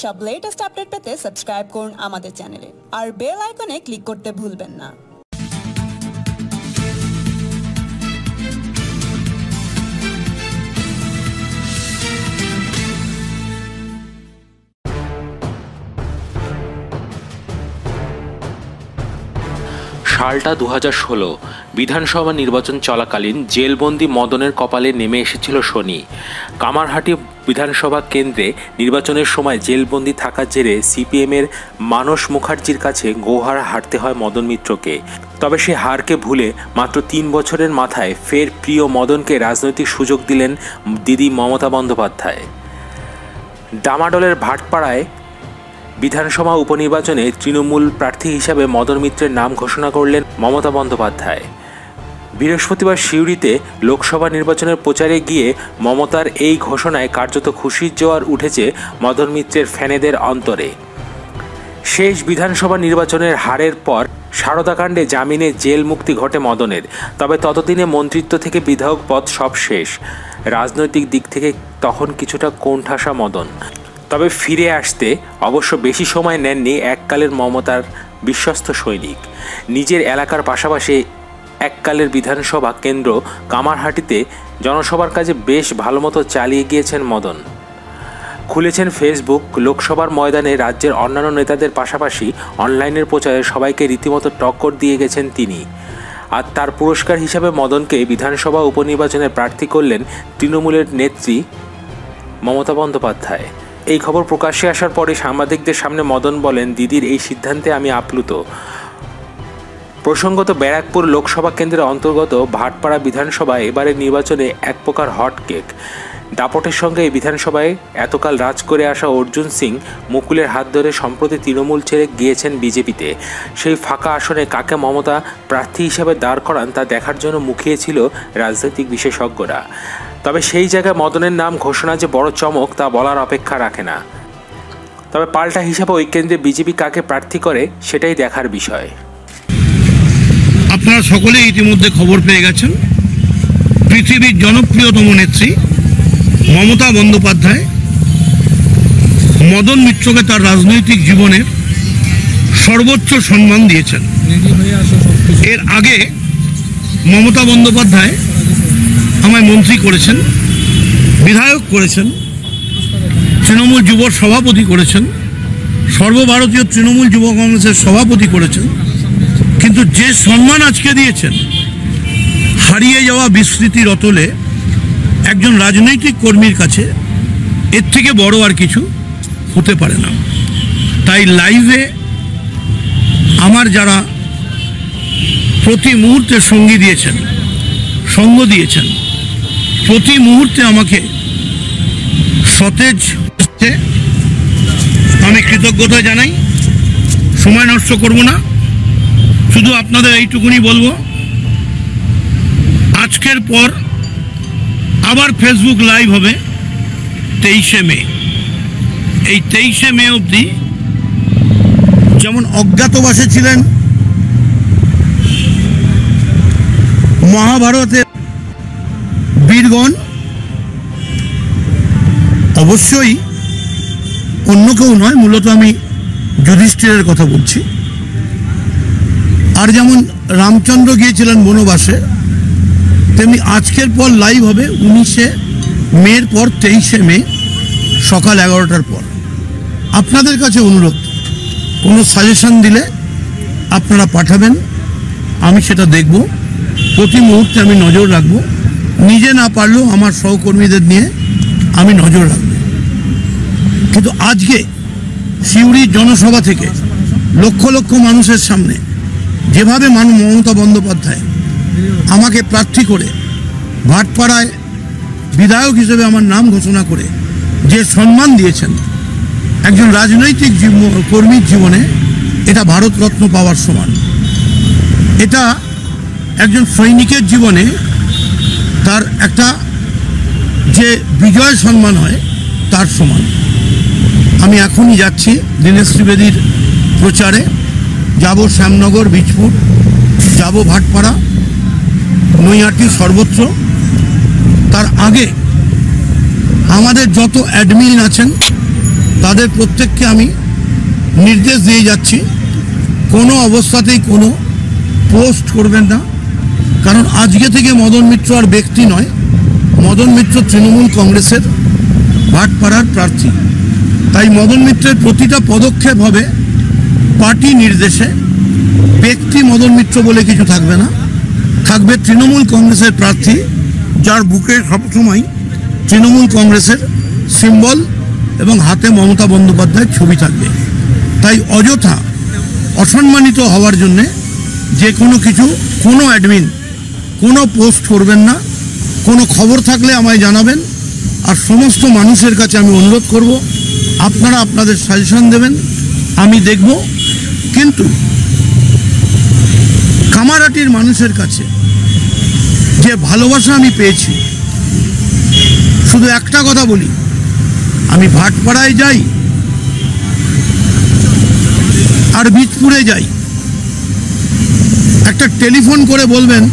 সব latest update পেতে subscribe করুন আমাদের চ্যানেলে আর বেল আইকনে ক্লিক করতে ভুলবেন না। সালটা 2016। বিধানসভা নির্বাচন চলাকালীন জেলবন্দি মদনের কপালে নেমে এসেছিল শনি। কামারহাটি বিধানসভা কেন্দ্রে নির্বাচনের সময় জেলবন্দি থাকার জেরে সিপিএমের মানস মুখার্জির কাছে গোহার হারতে হয় মদন মিত্রকে। তবে সে হারকে ভুলে মাত্র 3 বছরের মাথায় ফের প্রিয় মদনকে রাজনৈতিক সুযোগ দিলেন দিদি মমতা বন্দ্যোপাধ্যায়। ডামাডোলের ভাটপাড়ায় বিধানসভা উপনির্বাচনে তৃণমূল প্রার্থী হিসাবে মদন মিত্রের নাম ঘোষণা করলেন মমতা বন্দ্যোপাধ্যায়। বৃহস্পতিবার সিউড়িতে লোকসভা নির্বাচনের প্রচারে গিয়ে মমতার এই ঘোষণায় কার্যত খুশির জোয়ার উঠেছে মদন মিত্রের ফ্যানেদের অন্তরে। শেষ বিধানসভা নির্বাচনের হারের পর সারদাকাণ্ডে জামিনে জেল মুক্তি ঘটে মদনের। তবে ততদিনে মন্ত্রিত্ব থেকে বিধায়ক পদ সব শেষ। রাজনৈতিক দিক থেকে তখন কিছুটা কোণঠাসা মদন। তবে ফিরে আসতে অবশ্য বেশি সময় নেননি এককালের মমতার বিশ্বস্ত সৈনিক। নিজের এলাকার পাশাপাশি এককালের বিধানসভা কেন্দ্র কামারহাটিতে জনসভার কাজে বেশ ভালোমতো চালিয়ে গিয়েছেন মদন। খুলেছেন ফেসবুক। লোকসভার ময়দানে রাজ্যের অন্যান্য নেতাদের পাশাপাশি অনলাইনের প্রচারে সবাইকে রীতিমতো টক্কর দিয়ে গেছেন তিনি। আর তার পুরস্কার হিসাবে মদনকে বিধানসভা উপনির্বাচনে প্রার্থী করলেন তৃণমূলের নেত্রী মমতা বন্দ্যোপাধ্যায়। এই খবর প্রকাশ্যে আসার পরে সাংবাদিকদের সামনে মদন বলেন, দিদির এই সিদ্ধান্তে আমি আপ্লুত। প্রসঙ্গত ব্যারাকপুর লোকসভা কেন্দ্রের অন্তর্গত ভাটপাড়া বিধানসভা এবারের নির্বাচনে এক প্রকার হট কেক। দাপটের সঙ্গে এই বিধানসভায় এতকাল রাজ করে আসা অর্জুন সিং মুকুলের হাত ধরে সম্প্রতি তৃণমূল ছেড়ে গিয়েছেন বিজেপিতে। সেই ফাঁকা আসনে কাকে মমতা প্রার্থী হিসাবে দাঁড় করান তা দেখার জন্য মুখিয়েছিল রাজনৈতিক বিশেষজ্ঞরা। তবে সেই জায়গায় মদনের নাম ঘোষণা যে বড় চমক তা বলার অপেক্ষা রাখে না। তবে পাল্টা হিসাবে ওই কেন্দ্রে বিজেপি কাকে প্রার্থী করে সেটাই দেখার বিষয়। আপনারা সকলেই ইতিমধ্যে খবর পেয়ে গেছেন, পৃথিবীর জনপ্রিয়তম নেত্রী মমতা বন্দ্যোপাধ্যায় মদন মিত্রকে তার রাজনৈতিক জীবনের সর্বোচ্চ সম্মান দিয়েছেন। এর আগে মমতা বন্দ্যোপাধ্যায় আমায় মন্ত্রী করেছেন, বিধায়ক করেছেন, তৃণমূল যুব সভাপতি করেছেন, সর্বভারতীয় তৃণমূল যুব কংগ্রেসের সভাপতি করেছেন। কিন্তু যে সম্মান আজকে দিয়েছেন, হারিয়ে যাওয়া বিস্মৃতির অতলে একজন রাজনৈতিক কর্মীর কাছে এর থেকে বড় আর কিছু হতে পারে না। তাই লাইভে আমার যারা প্রতি মুহূর্তে সঙ্গী দিয়েছেন, সঙ্গ দিয়েছেন, প্রতি মুহূর্তে আমাকে সতেজ আমি কৃতজ্ঞতা জানাই। সময় নষ্ট করব না, শুধু আপনাদের এইটুকুনি বলবো, আজকের পর আবার ফেসবুক লাইভ হবে 23শে মে। এই 23শে মে অবধি যেমন অজ্ঞাতবাসে ছিলেন মহাভারতের বীরগণ, অবশ্যই অন্য কেউ নয়, মূলত আমি যুধিষ্ঠিরের কথা বলছি। আর যেমন রামচন্দ্র গিয়েছিলেন বনবাসে, তেমনি আজকের পর লাইভ হবে 19শে মের পর 23শে মে সকাল 11টার পর। আপনাদের কাছে অনুরোধ, কোনো সাজেশন দিলে আপনারা পাঠাবেন, আমি সেটা দেখব। প্রতি মুহূর্তে আমি নজর রাখব, নিজে না পারলেও আমার সহকর্মীদের নিয়ে আমি নজর রাখব। কিন্তু আজকে সিউড়ির জনসভা থেকে লক্ষ লক্ষ মানুষের সামনে যেভাবে মমতা বন্দ্যোপাধ্যায় আমাকে প্রার্থী করে ভাটপাড়ায় বিধায়ক হিসেবে আমার নাম ঘোষণা করে যে সম্মান দিয়েছেন, একজন রাজনৈতিক কর্মীর জীবনে এটা ভারতরত্ন পাওয়ার সমান। এটা একজন সৈনিকের জীবনে তার একটা যে বিজয় সম্মান হয় তার সমান। আমি এখনই যাচ্ছি দীনেশ ত্রিবেদীর প্রচারে, যাব শ্যামনগর, বীজপুর, যাব ভাটপাড়া, নৈহাটি, সর্বত্র। তার আগে আমাদের যত অ্যাডমিন আছেন তাদের প্রত্যেককে আমি নির্দেশ দিয়ে যাচ্ছি, কোনো অবস্থাতেই কোনো পোস্ট করবেন না। কারণ আজকে থেকে মদন মিত্র আর ব্যক্তি নয়, মদন মিত্র তৃণমূল কংগ্রেসের ভাটপাড়ার প্রার্থী। তাই মদন মিত্রের প্রতিটা পদক্ষেপ হবে পার্টি নির্দেশে। ব্যক্তি মদন মিত্র বলে কিছু থাকবে না, থাকবে তৃণমূল কংগ্রেসের প্রার্থী, যার বুকে সবসময় তৃণমূল কংগ্রেসের সিম্বল এবং হাতে মমতা বন্দ্যোপাধ্যায়ের ছবি থাকবে। তাই অযথা অসম্মানিত হওয়ার জন্যে যে কোনো কিছু, কোনো অ্যাডমিন কোনো পোস্ট করবেন না। কোনো খবর থাকলে আমায় জানাবেন। আর সমস্ত মানুষের কাছে আমি অনুরোধ করব, আপনারা আপনাদের সাজেশন দেবেন, আমি দেখব। কিন্তু কামারহাটির মানুষের কাছে যে ভালোবাসা আমি পেয়েছি, শুধু একটা কথা বলি, আমি ভাটপাড়ায় যাই আর বীজপুরে যাই, একটা টেলিফোন করে বলবেন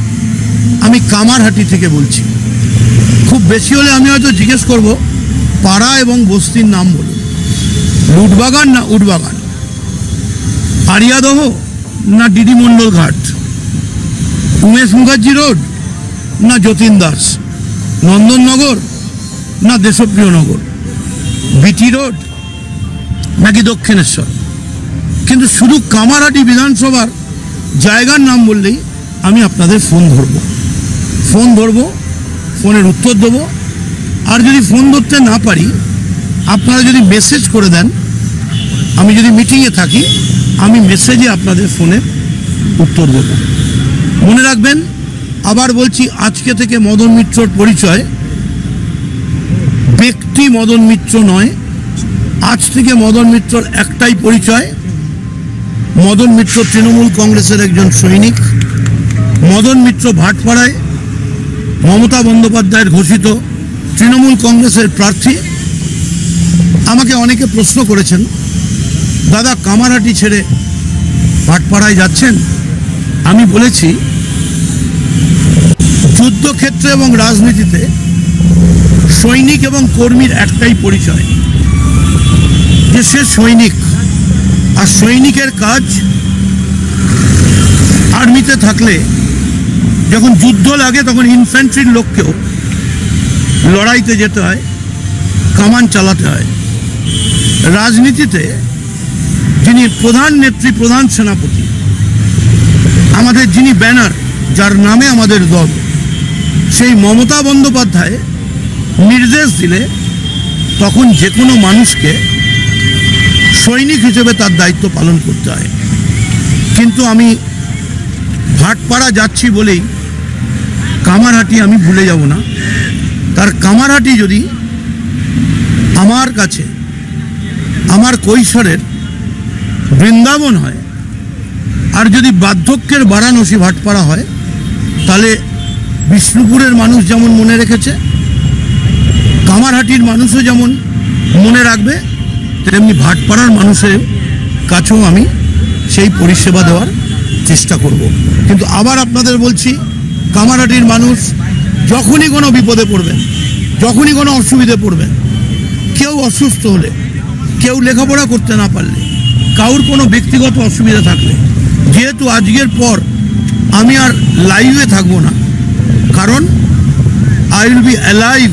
আমি কামারহাটি থেকে বলছি। খুব বেশি হলে আমি হয়তো জিজ্ঞেস করব পাড়া এবং বস্তির নাম বলুন, লুটবাগান না উটবাগান, আরিয়াদহ না ডিডি মন্ডল ঘাট, উমেশ মুখার্জি রোড না যতীন দাস, নন্দননগর না দেশপ্রিয়নগর, বিটি রোড নাকি দক্ষিণেশ্বর। কিন্তু শুধু কামারহাটি বিধানসভার জায়গার নাম বললেই আমি আপনাদের ফোন ধরবো, ফোনের উত্তর দেবো। আর যদি ফোন ধরতে না পারি, আপনারা যদি মেসেজ করে দেন, আমি যদি মিটিংয়ে থাকি, আমি মেসেজে আপনাদের ফোনে উত্তর দেবো। মনে রাখবেন, আবার বলছি, আজকে থেকে মদন মিত্রর পরিচয় ব্যক্তি মদন মিত্র নয়। আজ থেকে মদন মিত্রর একটাই পরিচয়, মদন মিত্র তৃণমূল কংগ্রেসের একজন সৈনিক। মদন মিত্র ভাটপাড়ায় মমতা বন্দ্যোপাধ্যায়ের ঘোষিত তৃণমূল কংগ্রেসের প্রার্থী। আমাকে অনেকে প্রশ্ন করেছেন, দাদা কামারহাটি ছেড়ে ভাটপাড়ায় যাচ্ছেন। আমি বলেছি, যুদ্ধক্ষেত্রে এবং রাজনীতিতে সৈনিক এবং কর্মীর একটাই পরিচয়, যে সে সৈনিক। আর সৈনিকের কাজ আর্মিতে থাকলে যখন যুদ্ধ লাগে তখন ইনফ্যান্ট্রির লোককেও লড়াইতে যেতে হয়, কামান চালাতে হয়। রাজনীতিতে যিনি প্রধান নেত্রী, প্রধান সেনাপতি, আমাদের যিনি ব্যানার, যার নামে আমাদের দল, সেই মমতা বন্দ্যোপাধ্যায় নির্দেশ দিলে তখন যে কোনো মানুষকে সৈনিক হিসেবে তার দায়িত্ব পালন করতে হয়। কিন্তু আমি ভাটপাড়া যাচ্ছি বলেই কামারহাটি আমি ভুলে যাব না। তার কামারহাটি যদি আমার কাছে আমার কৈশোরের বৃন্দাবন হয়, আর যদি বার্ধক্যের বারাণসী ভাটপাড়া হয়, তাহলে বিষ্ণুপুরের মানুষ যেমন মনে রেখেছে, কামারহাটির মানুষও যেমন মনে রাখবে, তেমনি ভাটপাড়ার মানুষের কাছেও আমি সেই পরিষেবা দেওয়ার চেষ্টা করব। কিন্তু আবার আপনাদের বলছি, কামারহাটির মানুষ যখনই কোনো বিপদে পড়বেন, যখনই কোনো অসুবিধে পড়বেন, কেউ অসুস্থ হলে, কেউ লেখাপড়া করতে না পারলে, কারোর কোনো ব্যক্তিগত অসুবিধা থাকলে, যেহেতু আজকের পর আমি আর লাইভে থাকবো না, কারণ I will be alive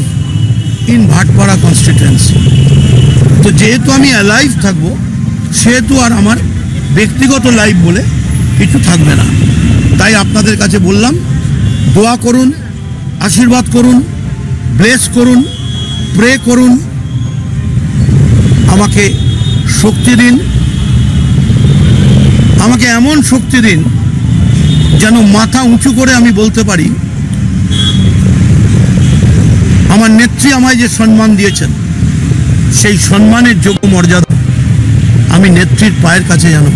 in Bhatpara constituency. তো যেহেতু আমি অ্যালাইভ থাকবো, সেহেতু আর আমার ব্যক্তিগত লাইভ বলে কিছু থাকবে না। তাই আপনাদের কাছে বললাম, দোয়া করুন, আশীর্বাদ করুন, ব্লেস করুন, প্রে করুন, আমাকে শক্তি দিন, আমাকে এমন শক্তি দিন যেন মাথা উঁচু করে আমি বলতে পারি, আমার নেত্রী আমায় যে সম্মান দিয়েছেন, সেই সম্মানের যোগ্য মর্যাদা আমি নেত্রীর পায়ের কাছে যেন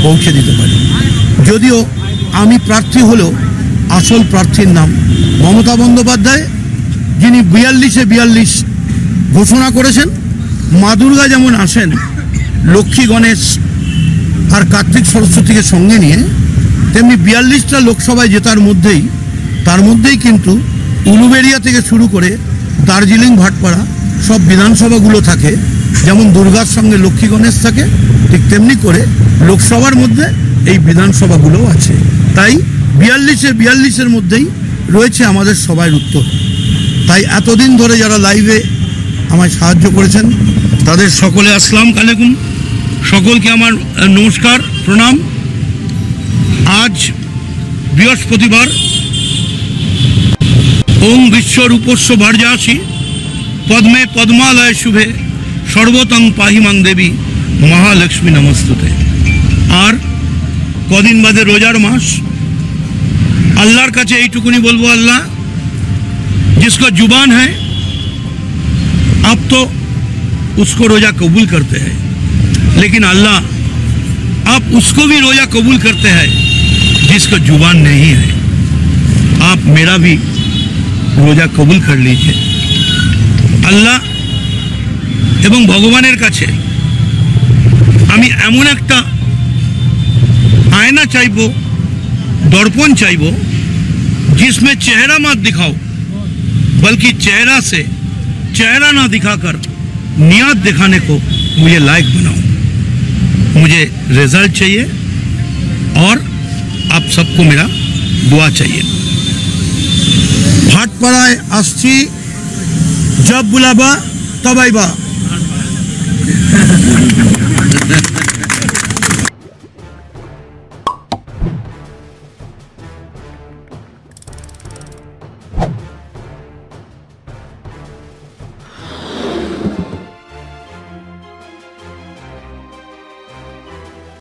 পৌঁছে দিতে পারি। যদিও আমি প্রার্থী হলেও আসল প্রার্থীর নাম মমতা বন্দ্যোপাধ্যায়, যিনি 42-42 ঘোষণা করেছেন। মা দুর্গা যেমন আসেন লক্ষ্মী, গণেশ আর কার্তিক সরস্বতীকে সঙ্গে নিয়ে, তেমনি 42টা লোকসভায় জেতার মধ্যেই, তার মধ্যেই কিন্তু উলুবেড়িয়া থেকে শুরু করে দার্জিলিং, ভাটপাড়া সব বিধানসভাগুলো থাকে যেমন দুর্গার সঙ্গে লক্ষ্মী গণেশ থাকে, ঠিক তেমনি করে লোকসভার মধ্যে এই বিধানসভাগুলোও আছে। তাই 42-এর মধ্যেই রয়েছে আমাদের সবার উত্তর। তাই এতদিন ধরে যারা লাইভে আমায় সাহায্য করেছেন তাদের সকলে আসসালামু আলাইকুম, সকলকে আমার নমস্কার, প্রণাম। আজ বৃহস্পতিবার, ওং বিশ্বরূপস্য ভার্যাসি পদ্মে পদ্মালয় শুভে সর্বতং পাহিমাং দেবী মহালক্ষ্মী নমস্তুতে। আর কদিন বাদে রোজার মাস। আল্লাহর কাছে এইটুকুনি বলবো, আল্লাহ जिसका जुबान है आप तो उसको रोजा कबूल करते हैं, लेकिन अल्लाह आप उसको भी रोजा कबूल करते हैं जिसका जुबान नहीं है। आप मेरा भी रोजा कबूल कर लीजिए। আল্লাহ এবং ভগবানের কাছে আমি এমন একটা আয়না চাইবো, दर्पण चाइबो जिसमें चेहरा मत दिखाओ, बल्कि चेहरा से चेहरा ना दिखाकर नियत दिखाने को मुझे लायक बनाओ। मुझे रिजल्ट चाहिए और आप सबको मेरा दुआ चाहिए। भाटपाड़ाয় আসছি, जब बुलाबा तब आइबा।